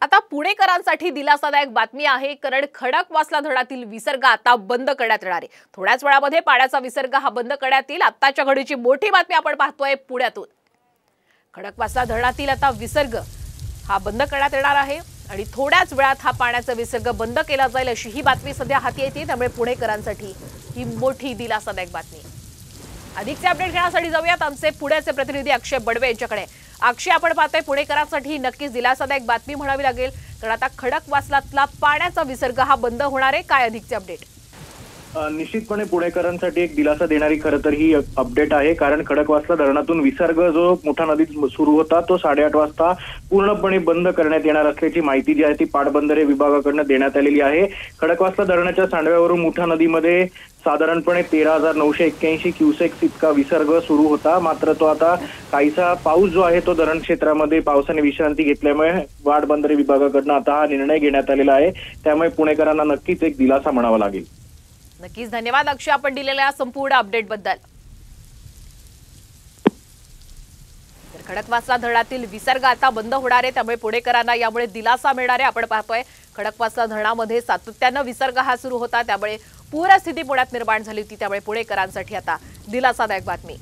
आता पुणेकरांसाठी दिलासादायक बातमी आहे, कारण खडकवासला धरणातील विसर्ग आता बंद करण्यात येणार आहे। थोड्याच वेळामध्ये पाण्याचा विसर्ग हा बंद करण्यात येईल। आत्ताच्या घडीची मोठी बातमी आपण पाहतोय पुण्यातून। खडकवासला धरणातील आता विसर्ग हा बंद करण्यात येणार आहे आणि थोड्याच वेळात हा पाण्याचा विसर्ग बंद केला जाईल, अशी ही बातमी सध्या हाती येते। त्यामुळे पुणेकरांसाठी ही मोठी दिलासादायक बातमी। अधिकचे अपडेट घेण्यासाठी जाऊयात आमचे पुण्याचे प्रतिनिधी अक्षय बडवे यांच्याकडे। अक्षय, आपण पाहतोय पुणेकरांसाठी नक्कीच दिलासादायक बातमी म्हणावी लागेल, कारण आता खडकवासलातला पाण्याचा विसर्ग हा बंद होणार आहे। काय अधिकचे अपडेट? निश्चितपणे पुणेकरांसाठी एक दिलासा देणारी खरं तर ही अपडेट आहे, कारण खडकवासला धरणातून विसर्ग जो मोठा नदीत सुरू होता तो 8:30 वाजता पूर्णपणे बंद करण्यात येणार असल्याची माहिती जी आहे ती पाटबंधारे विभागाकडून देण्यात आलेली आहे। खडकवासला धरणाच्या सांडव्यावरून मुठा नदीमध्ये साधारणपणे 13,981 क्युसेक्स इतका विसर्ग सुरू होता, मात्र तो आता काहीसा पाऊस जो आहे तो धरण क्षेत्रामध्ये पावसाने विश्रांती घेतल्यामुळे पाटबंधारे विभागाकडून आता हा निर्णय घेण्यात आलेला आहे। त्यामुळे पुणेकरांना नक्कीच एक दिलासा म्हणावा लागेल। नक्कीच धन्यवाद अक्षय, आपण दिलेल्या संपूर्ण अपडेट बद्दल। खडकवासला धरणातील विसर्ग आता बंद होणार आहे, त्यामुळे पुणेकरांना यामुळे दिलासा मिळणार आहे। आपण पाहतोय खडकवासला धरणामध्ये सातत्याने विसर्ग हा सुरू होता, त्यामुळे पूरस्थिती पुण्यात निर्माण झाली होती, त्यामुळे पुणेकरांसाठी आता दिलासादायक बातमी।